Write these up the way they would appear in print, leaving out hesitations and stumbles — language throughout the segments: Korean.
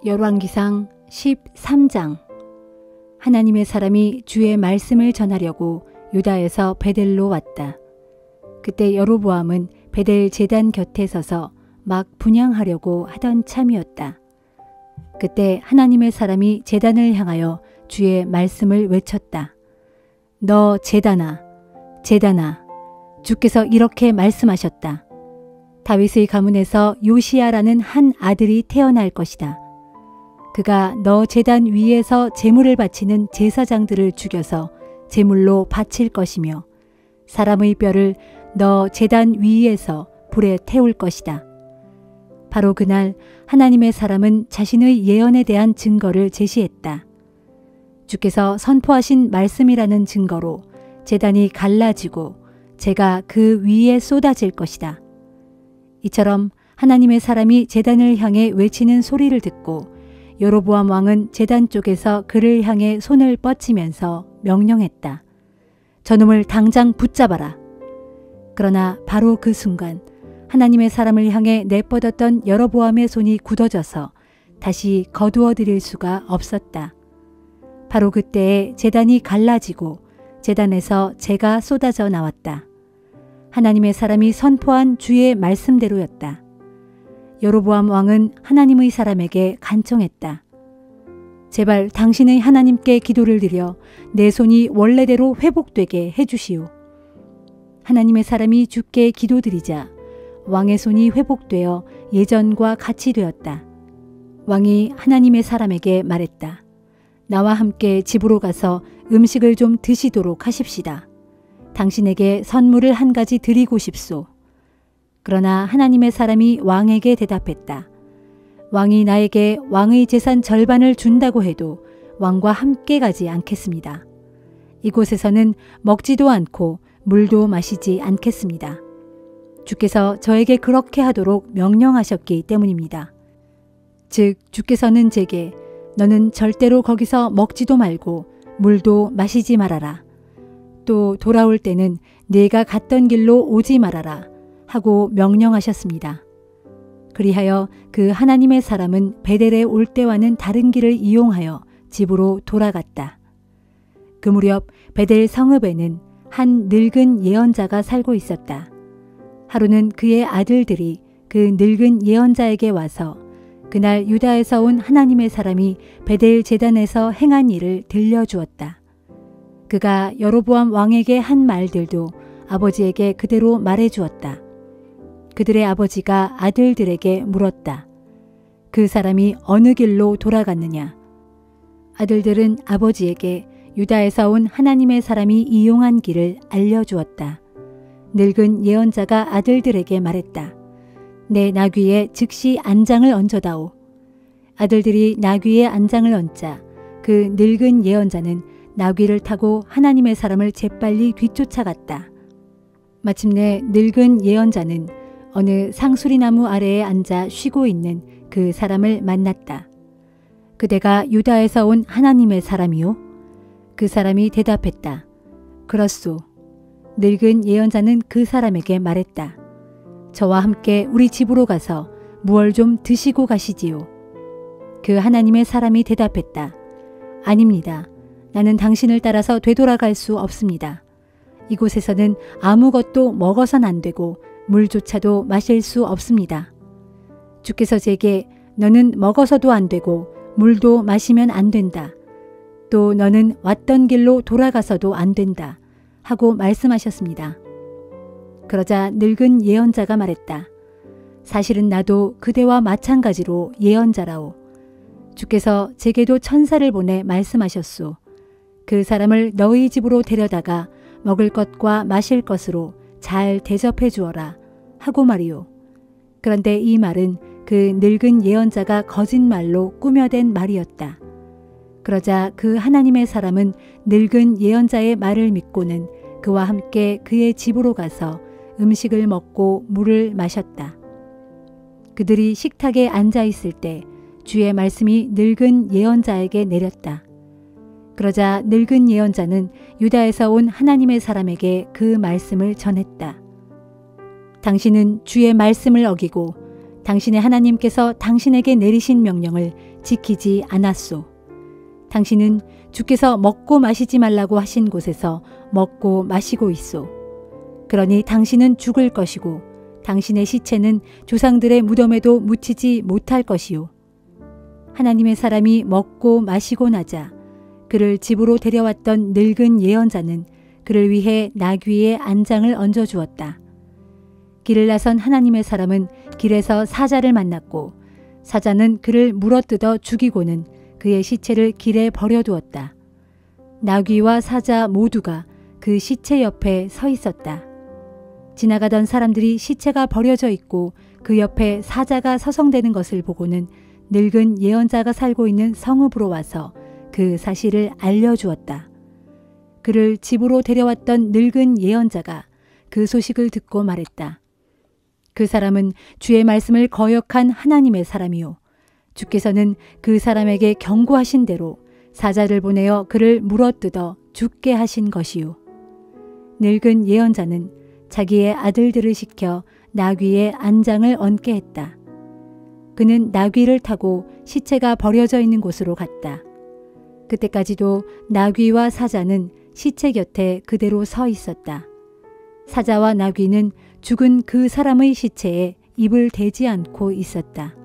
열왕기상 13장. 하나님의 사람이 주의 말씀을 전하려고 유다에서 베델로 왔다. 그때 여로보암은 베델 제단 곁에 서서 막 분향하려고 하던 참이었다. 그때 하나님의 사람이 제단을 향하여 주의 말씀을 외쳤다. 너 제단아, 제단아, 주께서 이렇게 말씀하셨다. 다윗의 가문에서 요시야라는 한 아들이 태어날 것이다. 그가 너 제단 위에서 제물을 바치는 제사장들을 죽여서 제물로 바칠 것이며 사람의 뼈를 너 제단 위에서 불에 태울 것이다. 바로 그날 하나님의 사람은 자신의 예언에 대한 증거를 제시했다. 주께서 선포하신 말씀이라는 증거로 제단이 갈라지고 재가 그 위에 쏟아질 것이다. 이처럼 하나님의 사람이 제단을 향해 외치는 소리를 듣고 여로보암 왕은 제단 쪽에서 그를 향해 손을 뻗치면서 명령했다. 저놈을 당장 붙잡아라. 그러나 바로 그 순간 하나님의 사람을 향해 내뻗었던 여로보암의 손이 굳어져서 다시 거두어 들일 수가 없었다. 바로 그때에 제단이 갈라지고 제단에서 재가 쏟아져 나왔다. 하나님의 사람이 선포한 주의 말씀대로였다. 여로보암 왕은 하나님의 사람에게 간청했다. 제발 당신의 하나님께 기도를 드려 내 손이 원래대로 회복되게 해주시오. 하나님의 사람이 주께 기도드리자 왕의 손이 회복되어 예전과 같이 되었다. 왕이 하나님의 사람에게 말했다. 나와 함께 집으로 가서 음식을 좀 드시도록 하십시다. 당신에게 선물을 한 가지 드리고 싶소. 그러나 하나님의 사람이 왕에게 대답했다. 왕이 나에게 왕의 재산 절반을 준다고 해도 왕과 함께 가지 않겠습니다. 이곳에서는 먹지도 않고 물도 마시지 않겠습니다. 주께서 저에게 그렇게 하도록 명령하셨기 때문입니다. 즉 주께서는 제게 너는 절대로 거기서 먹지도 말고 물도 마시지 말아라. 또 돌아올 때는 네가 갔던 길로 오지 말아라 하고 명령하셨습니다. 그리하여 그 하나님의 사람은 베델에 올 때와는 다른 길을 이용하여 집으로 돌아갔다. 그 무렵 베델 성읍에는 한 늙은 예언자가 살고 있었다. 하루는 그의 아들들이 그 늙은 예언자에게 와서 그날 유다에서 온 하나님의 사람이 베델 제단에서 행한 일을 들려주었다. 그가 여로보암 왕에게 한 말들도 아버지에게 그대로 말해주었다. 그들의 아버지가 아들들에게 물었다. 그 사람이 어느 길로 돌아갔느냐? 아들들은 아버지에게 유다에서 온 하나님의 사람이 이용한 길을 알려주었다. 늙은 예언자가 아들들에게 말했다. 내 나귀에 즉시 안장을 얹어다오. 아들들이 나귀에 안장을 얹자 그 늙은 예언자는 나귀를 타고 하나님의 사람을 재빨리 뒤쫓아갔다. 마침내 늙은 예언자는 어느 상수리나무 아래에 앉아 쉬고 있는 그 사람을 만났다. 그대가 유다에서 온 하나님의 사람이요? 그 사람이 대답했다. 그렇소. 늙은 예언자는 그 사람에게 말했다. 저와 함께 우리 집으로 가서 무얼 좀 드시고 가시지요. 그 하나님의 사람이 대답했다. 아닙니다. 나는 당신을 따라서 되돌아갈 수 없습니다. 이곳에서는 아무것도 먹어선 안 되고 물조차도 마실 수 없습니다. 주께서 제게 너는 먹어서도 안 되고 물도 마시면 안 된다. 또 너는 왔던 길로 돌아가서도 안 된다. 하고 말씀하셨습니다. 그러자 늙은 예언자가 말했다. 사실은 나도 그대와 마찬가지로 예언자라오. 주께서 제게도 천사를 보내 말씀하셨소. 그 사람을 너희 집으로 데려다가 먹을 것과 마실 것으로 잘 대접해 주어라 하고 말이오. 그런데 이 말은 그 늙은 예언자가 거짓말로 꾸며댄 말이었다. 그러자 그 하나님의 사람은 늙은 예언자의 말을 믿고는 그와 함께 그의 집으로 가서 음식을 먹고 물을 마셨다. 그들이 식탁에 앉아 있을 때 주의 말씀이 늙은 예언자에게 내렸다. 그러자 늙은 예언자는 유다에서 온 하나님의 사람에게 그 말씀을 전했다. 당신은 주의 말씀을 어기고 당신의 하나님께서 당신에게 내리신 명령을 지키지 않았소. 당신은 주께서 먹고 마시지 말라고 하신 곳에서 먹고 마시고 있소. 그러니 당신은 죽을 것이고 당신의 시체는 조상들의 무덤에도 묻히지 못할 것이요. 하나님의 사람이 먹고 마시고 나자 그를 집으로 데려왔던 늙은 예언자는 그를 위해 나귀의 안장을 얹어 주었다. 길을 나선 하나님의 사람은 길에서 사자를 만났고 사자는 그를 물어뜯어 죽이고는 그의 시체를 길에 버려두었다. 나귀와 사자 모두가 그 시체 옆에 서 있었다. 지나가던 사람들이 시체가 버려져 있고 그 옆에 사자가 서성대는 것을 보고는 늙은 예언자가 살고 있는 성읍으로 와서 그 사실을 알려주었다. 그를 집으로 데려왔던 늙은 예언자가 그 소식을 듣고 말했다. 그 사람은 주의 말씀을 거역한 하나님의 사람이요. 주께서는 그 사람에게 경고하신 대로 사자를 보내어 그를 물어뜯어 죽게 하신 것이요. 늙은 예언자는 자기의 아들들을 시켜 나귀의 안장을 얹게 했다. 그는 나귀를 타고 시체가 버려져 있는 곳으로 갔다. 그때까지도 나귀와 사자는 시체 곁에 그대로 서 있었다. 사자와 나귀는 죽은 그 사람의 시체에 입을 대지 않고 있었다.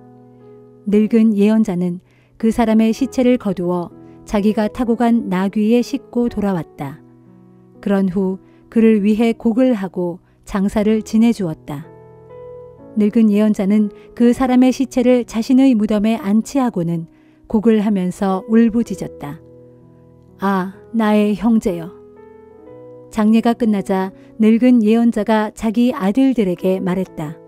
늙은 예언자는 그 사람의 시체를 거두어 자기가 타고 간 나귀에 싣고 돌아왔다. 그런 후 그를 위해 곡을 하고 장사를 지내주었다. 늙은 예언자는 그 사람의 시체를 자신의 무덤에 안치하고는 곡을 하면서 울부짖었다. 아, 나의 형제여. 장례가 끝나자 늙은 예언자가 자기 아들들에게 말했다.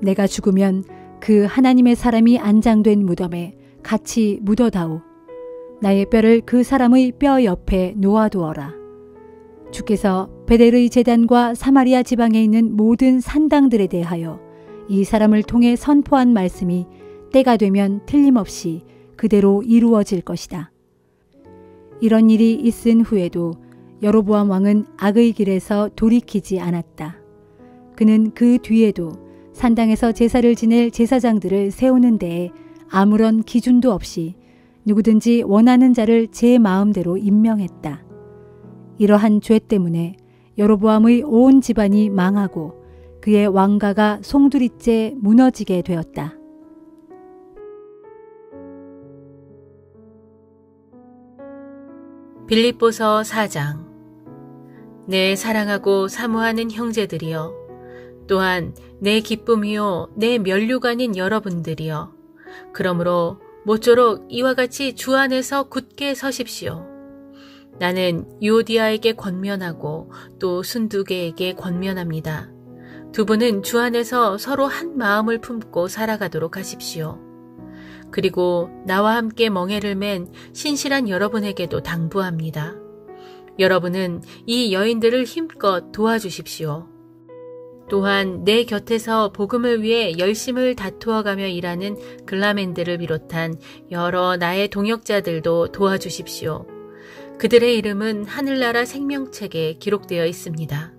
내가 죽으면 그 하나님의 사람이 안장된 무덤에 같이 묻어다오. 나의 뼈를 그 사람의 뼈 옆에 놓아두어라. 주께서 베델의 제단과 사마리아 지방에 있는 모든 산당들에 대하여 이 사람을 통해 선포한 말씀이 때가 되면 틀림없이 그대로 이루어질 것이다. 이런 일이 있은 후에도 여로보암 왕은 악의 길에서 돌이키지 않았다. 그는 그 뒤에도 산당에서 제사를 지낼 제사장들을 세우는 데에 아무런 기준도 없이 누구든지 원하는 자를 제 마음대로 임명했다. 이러한 죄 때문에 여로보암의 온 집안이 망하고 그의 왕가가 송두리째 무너지게 되었다. 빌립보서 4장. 내 사랑하고 사모하는 형제들이여, 또한 내 기쁨이요 내 면류관인 여러분들이여, 그러므로 모쪼록 이와 같이 주 안에서 굳게 서십시오. 나는 유오디아에게 권면하고 또 순두개에게 권면합니다. 두 분은 주 안에서 서로 한 마음을 품고 살아가도록 하십시오. 그리고 나와 함께 멍에를 맨 신실한 여러분에게도 당부합니다. 여러분은 이 여인들을 힘껏 도와주십시오. 또한 내 곁에서 복음을 위해 열심을 다투어가며 일하는 글라멘드를 비롯한 여러 나의 동역자들도 도와주십시오. 그들의 이름은 하늘나라 생명책에 기록되어 있습니다.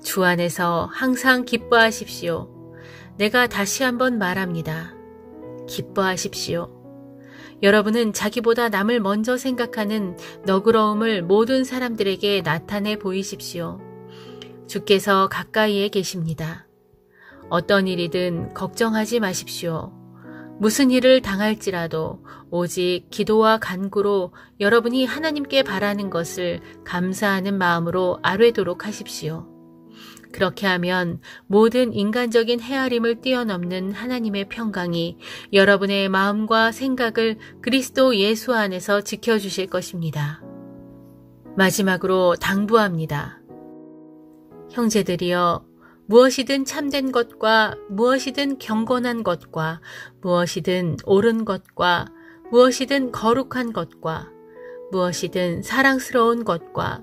주 안에서 항상 기뻐하십시오. 내가 다시 한번 말합니다. 기뻐하십시오. 여러분은 자기보다 남을 먼저 생각하는 너그러움을 모든 사람들에게 나타내 보이십시오. 주께서 가까이에 계십니다. 어떤 일이든 걱정하지 마십시오. 무슨 일을 당할지라도 오직 기도와 간구로 여러분이 하나님께 바라는 것을 감사하는 마음으로 아뢰도록 하십시오. 그렇게 하면 모든 인간적인 헤아림을 뛰어넘는 하나님의 평강이 여러분의 마음과 생각을 그리스도 예수 안에서 지켜주실 것입니다. 마지막으로 당부합니다. 형제들이여, 무엇이든 참된 것과 무엇이든 경건한 것과 무엇이든 옳은 것과 무엇이든 거룩한 것과 무엇이든 사랑스러운 것과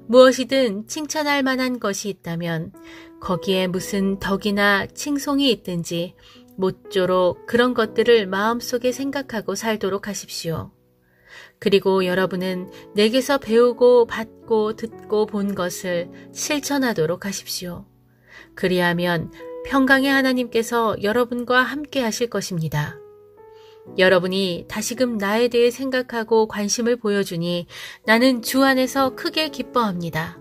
무엇이든 칭찬할 만한 것이 있다면 거기에 무슨 덕이나 칭송이 있든지 모쪼록 그런 것들을 마음속에 생각하고 살도록 하십시오. 그리고 여러분은 내게서 배우고 받고 듣고 본 것을 실천하도록 하십시오. 그리하면 평강의 하나님께서 여러분과 함께 하실 것입니다. 여러분이 다시금 나에 대해 생각하고 관심을 보여주니 나는 주 안에서 크게 기뻐합니다.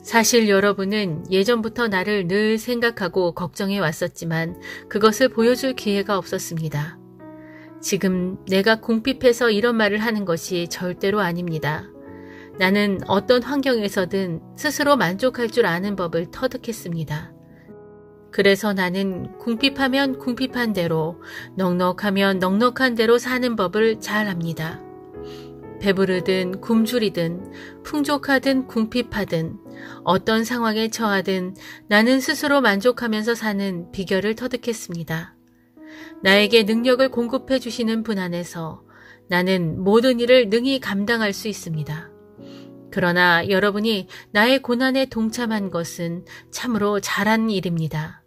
사실 여러분은 예전부터 나를 늘 생각하고 걱정해 왔었지만 그것을 보여줄 기회가 없었습니다. 지금 내가 궁핍해서 이런 말을 하는 것이 절대로 아닙니다. 나는 어떤 환경에서든 스스로 만족할 줄 아는 법을 터득했습니다. 그래서 나는 궁핍하면 궁핍한 대로, 넉넉하면 넉넉한 대로 사는 법을 잘 압니다. 배부르든 굶주리든 풍족하든 궁핍하든 어떤 상황에 처하든 나는 스스로 만족하면서 사는 비결을 터득했습니다. 나에게 능력을 공급해 주시는 분 안에서 나는 모든 일을 능히 감당할 수 있습니다. 그러나 여러분이 나의 고난에 동참한 것은 참으로 잘한 일입니다.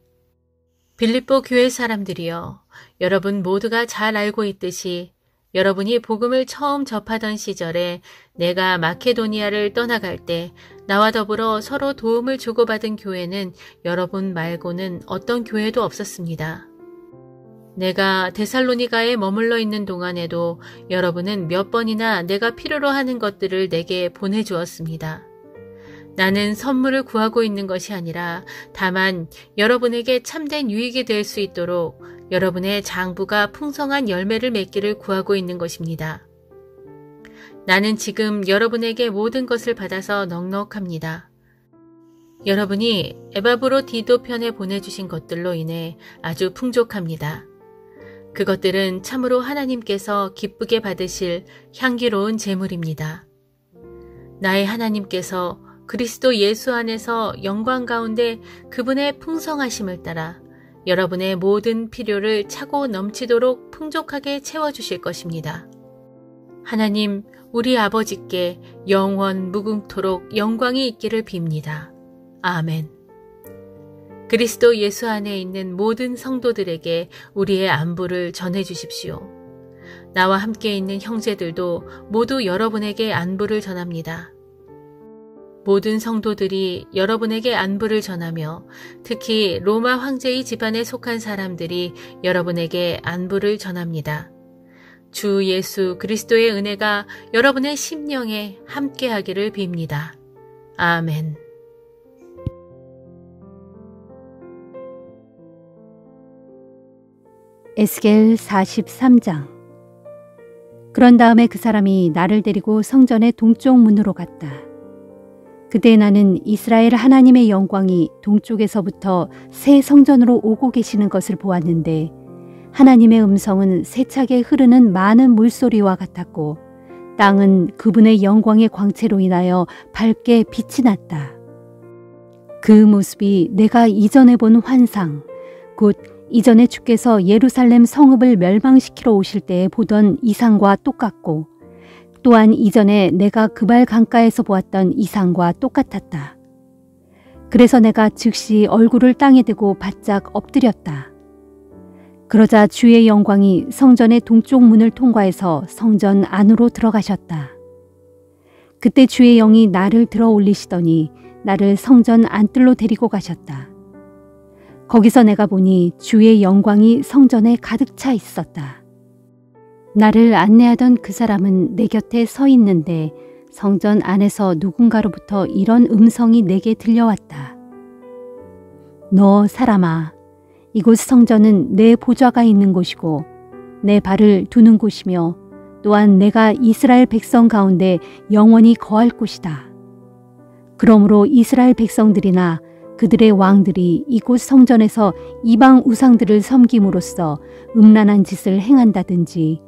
빌립보 교회 사람들이여, 여러분 모두가 잘 알고 있듯이 여러분이 복음을 처음 접하던 시절에 내가 마케도니아를 떠나갈 때 나와 더불어 서로 도움을 주고받은 교회는 여러분 말고는 어떤 교회도 없었습니다. 내가 데살로니가에 머물러 있는 동안에도 여러분은 몇 번이나 내가 필요로 하는 것들을 내게 보내주었습니다. 나는 선물을 구하고 있는 것이 아니라 다만 여러분에게 참된 유익이 될 수 있도록 여러분의 장부가 풍성한 열매를 맺기를 구하고 있는 것입니다. 나는 지금 여러분에게 모든 것을 받아서 넉넉합니다. 여러분이 에바브로디도 편에 보내주신 것들로 인해 아주 풍족합니다. 그것들은 참으로 하나님께서 기쁘게 받으실 향기로운 제물입니다. 나의 하나님께서 그리스도 예수 안에서 영광 가운데 그분의 풍성하심을 따라 여러분의 모든 필요를 차고 넘치도록 풍족하게 채워주실 것입니다. 하나님, 우리 아버지께 영원 무궁토록 영광이 있기를 빕니다. 아멘. 그리스도 예수 안에 있는 모든 성도들에게 우리의 안부를 전해주십시오. 나와 함께 있는 형제들도 모두 여러분에게 안부를 전합니다. 모든 성도들이 여러분에게 안부를 전하며 특히 로마 황제의 집안에 속한 사람들이 여러분에게 안부를 전합니다. 주 예수 그리스도의 은혜가 여러분의 심령에 함께하기를 빕니다. 아멘. 에스겔 43장. 그런 다음에 그 사람이 나를 데리고 성전의 동쪽 문으로 갔다. 그때 나는 이스라엘 하나님의 영광이 동쪽에서부터 새 성전으로 오고 계시는 것을 보았는데 하나님의 음성은 세차게 흐르는 많은 물소리와 같았고 땅은 그분의 영광의 광채로 인하여 밝게 빛이 났다. 그 모습이 내가 이전에 본 환상, 곧 이전에 주께서 예루살렘 성읍을 멸망시키러 오실 때에 보던 이상과 똑같고 또한 이전에 내가 그발 강가에서 보았던 이상과 똑같았다. 그래서 내가 즉시 얼굴을 땅에 대고 바짝 엎드렸다. 그러자 주의 영광이 성전의 동쪽 문을 통과해서 성전 안으로 들어가셨다. 그때 주의 영이 나를 들어 올리시더니 나를 성전 안뜰로 데리고 가셨다. 거기서 내가 보니 주의 영광이 성전에 가득 차 있었다. 나를 안내하던 그 사람은 내 곁에 서 있는데 성전 안에서 누군가로부터 이런 음성이 내게 들려왔다. 너 사람아, 이곳 성전은 내 보좌가 있는 곳이고 내 발을 두는 곳이며 또한 내가 이스라엘 백성 가운데 영원히 거할 곳이다. 그러므로 이스라엘 백성들이나 그들의 왕들이 이곳 성전에서 이방 우상들을 섬김으로써 음란한 짓을 행한다든지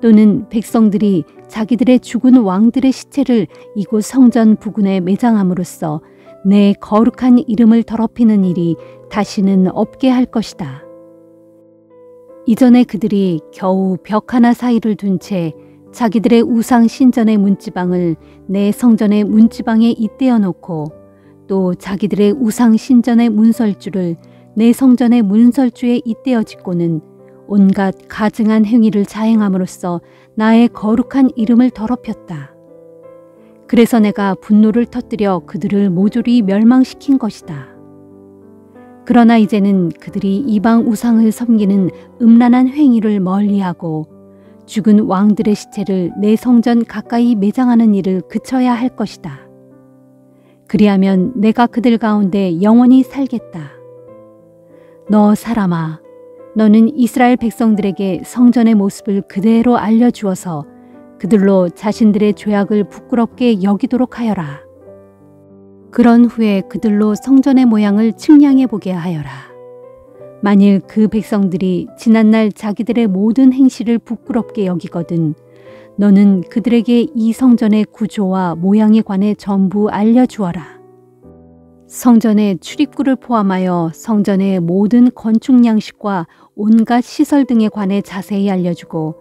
또는 백성들이 자기들의 죽은 왕들의 시체를 이곳 성전 부근에 매장함으로써 내 거룩한 이름을 더럽히는 일이 다시는 없게 할 것이다. 이전에 그들이 겨우 벽 하나 사이를 둔 채 자기들의 우상 신전의 문지방을 내 성전의 문지방에 잇대어 놓고 또 자기들의 우상 신전의 문설주를 내 성전의 문설주에 잇대어 짓고는 온갖 가증한 행위를 자행함으로써 나의 거룩한 이름을 더럽혔다. 그래서 내가 분노를 터뜨려 그들을 모조리 멸망시킨 것이다. 그러나 이제는 그들이 이방 우상을 섬기는 음란한 행위를 멀리하고 죽은 왕들의 시체를 내 성전 가까이 매장하는 일을 그쳐야 할 것이다. 그리하면 내가 그들 가운데 영원히 살겠다. 너 사람아, 너는 이스라엘 백성들에게 성전의 모습을 그대로 알려주어서 그들로 자신들의 죄악을 부끄럽게 여기도록 하여라. 그런 후에 그들로 성전의 모양을 측량해 보게 하여라. 만일 그 백성들이 지난날 자기들의 모든 행실을 부끄럽게 여기거든 너는 그들에게 이 성전의 구조와 모양에 관해 전부 알려주어라. 성전의 출입구를 포함하여 성전의 모든 건축 양식과 온갖 시설 등에 관해 자세히 알려주고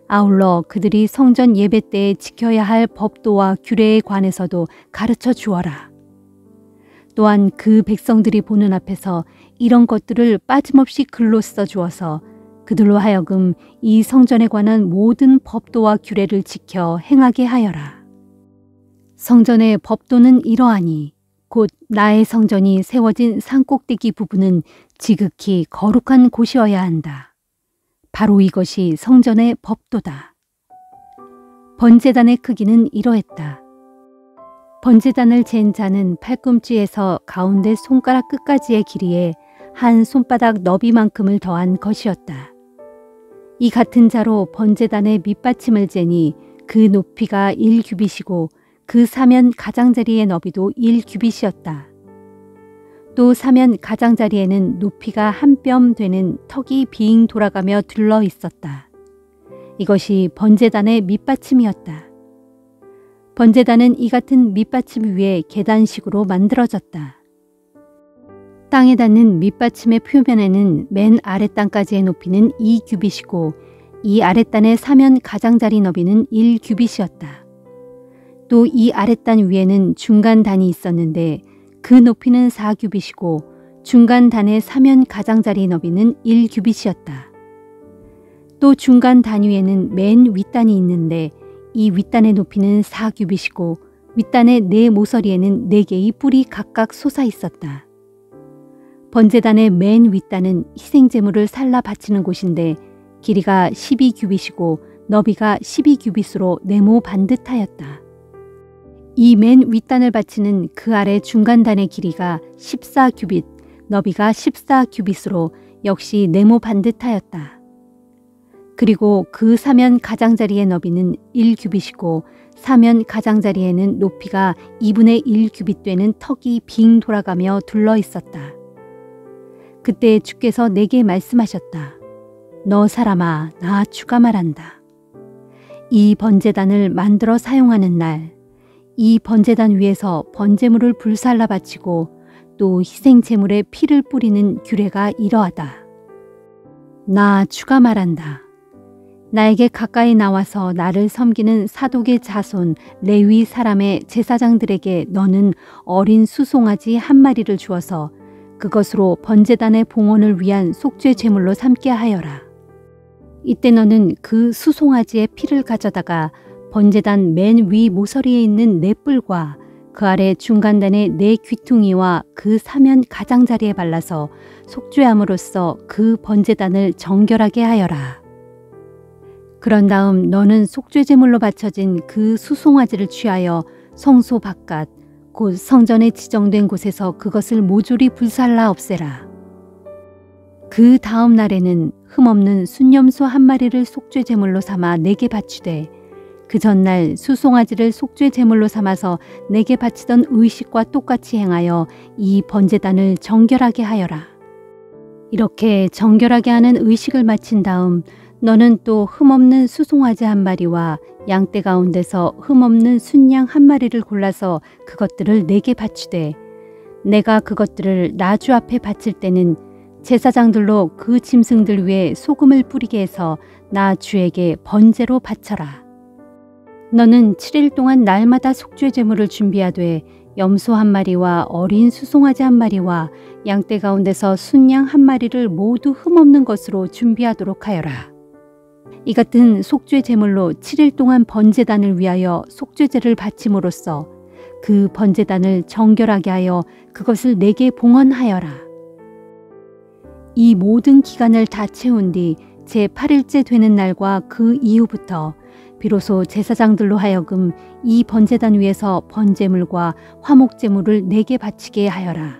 아울러 그들이 성전 예배 때에 지켜야 할 법도와 규례에 관해서도 가르쳐 주어라. 또한 그 백성들이 보는 앞에서 이런 것들을 빠짐없이 글로 써주어서 그들로 하여금 이 성전에 관한 모든 법도와 규례를 지켜 행하게 하여라. 성전의 법도는 이러하니 곧 나의 성전이 세워진 산꼭대기 부분은 지극히 거룩한 곳이어야 한다. 바로 이것이 성전의 법도다. 번제단의 크기는 이러했다. 번제단을 잰 자는 팔꿈치에서 가운데 손가락 끝까지의 길이에 한 손바닥 너비만큼을 더한 것이었다. 이 같은 자로 번제단의 밑받침을 재니 그 높이가 1규빗이고 그 사면 가장자리의 너비도 1규빗이었다. 또 사면 가장자리에는 높이가 한 뼘 되는 턱이 빙 돌아가며 둘러 있었다. 이것이 번제단의 밑받침이었다. 번제단은 이 같은 밑받침 위에 계단식으로 만들어졌다. 땅에 닿는 밑받침의 표면에는 맨 아랫단까지의 높이는 2규빗이고 이 아랫단의 사면 가장자리 너비는 1규빗이었다. 또 이 아랫단 위에는 중간단이 있었는데 그 높이는 4규빗이고 중간단의 사면 가장자리 너비는 1규빗이었다. 또 중간단 위에는 맨 윗단이 있는데 이 윗단의 높이는 4규빗이고 윗단의 네 모서리에는 4개의 뿔이 각각 솟아 있었다. 번제단의 맨 윗단은 희생제물을 살라 바치는 곳인데 길이가 12규빗이고 너비가 12규빗으로 네모 반듯하였다. 이 맨 윗단을 바치는 그 아래 중간단의 길이가 14규빗, 너비가 14규빗으로 역시 네모 반듯하였다. 그리고 그 사면 가장자리의 너비는 1규빗이고 사면 가장자리에는 높이가 2분의 1규빗 되는 턱이 빙 돌아가며 둘러 있었다. 그때 주께서 내게 말씀하셨다. 너 사람아, 나 주가 말한다. 이 번제단을 만들어 사용하는 날, 이 번제단 위에서 번제물을 불살라 바치고 또 희생제물에 피를 뿌리는 규례가 이러하다. 나 주가 말한다. 나에게 가까이 나와서 나를 섬기는 사독의 자손 레위 사람의 제사장들에게 너는 어린 수송아지 한 마리를 주어서 그것으로 번제단의 봉헌을 위한 속죄 제물로 삼게 하여라. 이때 너는 그 수송아지의 피를 가져다가 번제단 맨 위 모서리에 있는 네 뿔과 그 아래 중간단의 네 귀퉁이와 그 사면 가장자리에 발라서 속죄함으로써 그 번제단을 정결하게 하여라. 그런 다음 너는 속죄제물로 바쳐진 그 수송아지를 취하여 성소 바깥 곧 성전에 지정된 곳에서 그것을 모조리 불살라 없애라. 그 다음 날에는 흠없는 순염소 한 마리를 속죄제물로 삼아 내게 바치되 그 전날 수송아지를 속죄제물로 삼아서 내게 바치던 의식과 똑같이 행하여 이 번제단을 정결하게 하여라. 이렇게 정결하게 하는 의식을 마친 다음 너는 또 흠없는 수송아지 한 마리와 양떼 가운데서 흠없는 순양 한 마리를 골라서 그것들을 내게 바치되 내가 그것들을 나 주 앞에 바칠 때는 제사장들로 그 짐승들 위에 소금을 뿌리게 해서 나 주에게 번제로 바쳐라. 너는 7일 동안 날마다 속죄제물을 준비하되 염소 한 마리와 어린 수송아지 한 마리와 양떼 가운데서 순양 한 마리를 모두 흠없는 것으로 준비하도록 하여라. 이 같은 속죄 제물로 7일 동안 번제단을 위하여 속죄제를 바침으로써 그 번제단을 정결하게 하여 그것을 내게 봉헌하여라. 이 모든 기간을 다 채운 뒤 제8일째 되는 날과 그 이후부터 비로소 제사장들로 하여금 이 번제단 위에서 번제물과 화목제물을 내게 바치게 하여라.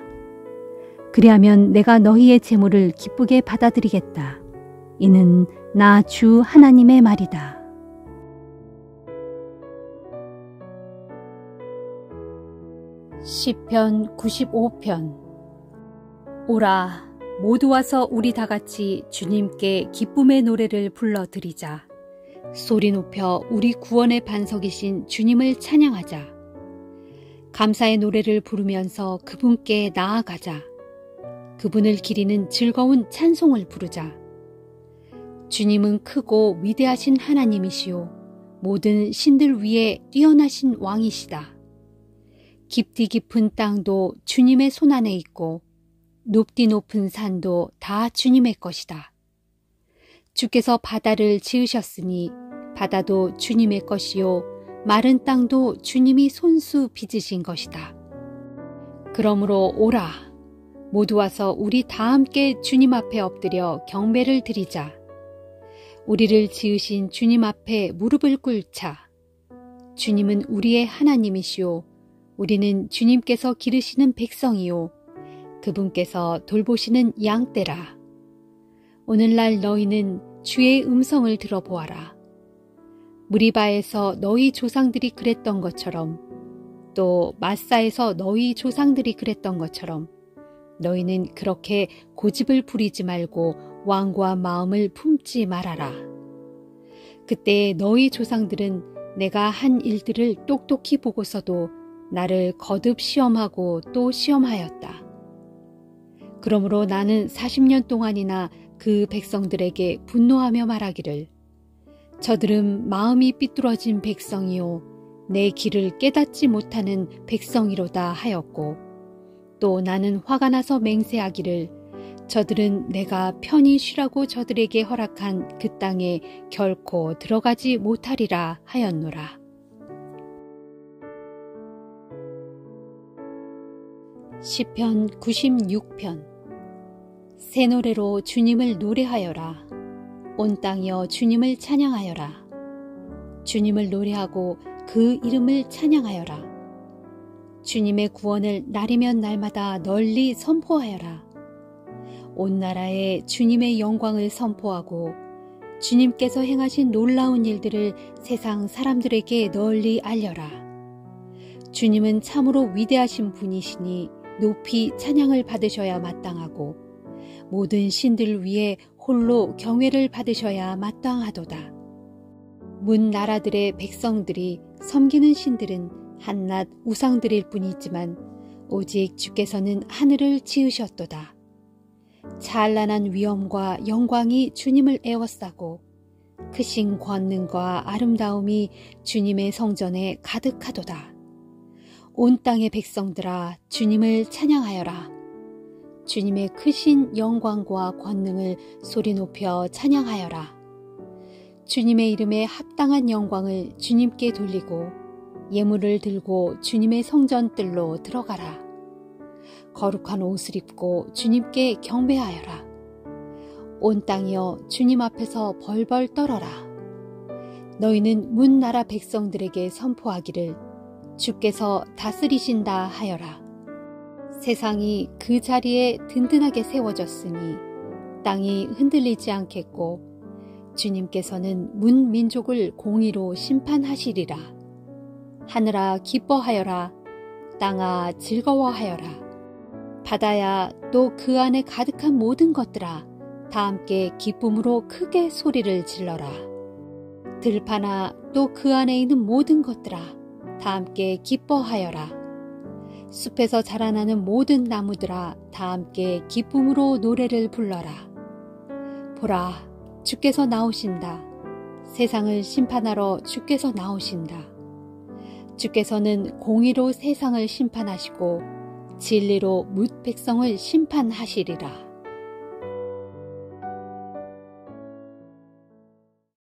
그리하면 내가 너희의 제물을 기쁘게 받아들이겠다. 이는 나 주 하나님의 말이다. 시편 95편. 오라, 모두 와서 우리 다같이 주님께 기쁨의 노래를 불러드리자. 소리 높여 우리 구원의 반석이신 주님을 찬양하자. 감사의 노래를 부르면서 그분께 나아가자. 그분을 기리는 즐거운 찬송을 부르자. 주님은 크고 위대하신 하나님이시오. 모든 신들 위에 뛰어나신 왕이시다. 깊디 깊은 땅도 주님의 손안에 있고 높디 높은 산도 다 주님의 것이다. 주께서 바다를 지으셨으니 바다도 주님의 것이요 마른 땅도 주님이 손수 빚으신 것이다. 그러므로 오라, 모두 와서 우리 다 함께 주님 앞에 엎드려 경배를 드리자. 우리를 지으신 주님 앞에 무릎을 꿇자. 주님은 우리의 하나님이시오. 우리는 주님께서 기르시는 백성이요 그분께서 돌보시는 양떼라. 오늘날 너희는 주의 음성을 들어보아라. 무리바에서 너희 조상들이 그랬던 것처럼 또 마사에서 너희 조상들이 그랬던 것처럼 너희는 그렇게 고집을 부리지 말고 왕과 마음을 품지 말아라. 그때 너희 조상들은 내가 한 일들을 똑똑히 보고서도 나를 거듭 시험하고 또 시험하였다. 그러므로 나는 40년 동안이나 그 백성들에게 분노하며 말하기를 저들은 마음이 삐뚤어진 백성이요 내 길을 깨닫지 못하는 백성이로다 하였고 또 나는 화가 나서 맹세하기를 저들은 내가 편히 쉬라고 저들에게 허락한 그 땅에 결코 들어가지 못하리라 하였노라. 시편 96편. 새 노래로 주님을 노래하여라. 온 땅이여 주님을 찬양하여라. 주님을 노래하고 그 이름을 찬양하여라. 주님의 구원을 날이면 날마다 널리 선포하여라. 온 나라에 주님의 영광을 선포하고 주님께서 행하신 놀라운 일들을 세상 사람들에게 널리 알려라. 주님은 참으로 위대하신 분이시니 높이 찬양을 받으셔야 마땅하고 모든 신들 위에 홀로 경외를 받으셔야 마땅하도다. 문 나라들의 백성들이 섬기는 신들은 한낱 우상들일 뿐이지만 오직 주께서는 하늘을 지으셨도다. 찬란한 위엄과 영광이 주님을 에워싸고 크신 권능과 아름다움이 주님의 성전에 가득하도다. 온 땅의 백성들아 주님을 찬양하여라. 주님의 크신 영광과 권능을 소리 높여 찬양하여라. 주님의 이름에 합당한 영광을 주님께 돌리고 예물을 들고 주님의 성전뜰로 들어가라. 거룩한 옷을 입고 주님께 경배하여라. 온 땅이여 주님 앞에서 벌벌 떨어라. 너희는 문 나라 백성들에게 선포하기를 주께서 다스리신다 하여라. 세상이 그 자리에 든든하게 세워졌으니 땅이 흔들리지 않겠고 주님께서는 문 민족을 공의로 심판하시리라. 하늘아 기뻐하여라. 땅아 즐거워하여라. 바다야 또 그 안에 가득한 모든 것들아 다 함께 기쁨으로 크게 소리를 질러라. 들판아 또 그 안에 있는 모든 것들아 다 함께 기뻐하여라. 숲에서 자라나는 모든 나무들아 다 함께 기쁨으로 노래를 불러라. 보라, 주께서 나오신다. 세상을 심판하러 주께서 나오신다. 주께서는 공의로 세상을 심판하시고 진리로 뭇 백성을 심판하시리라.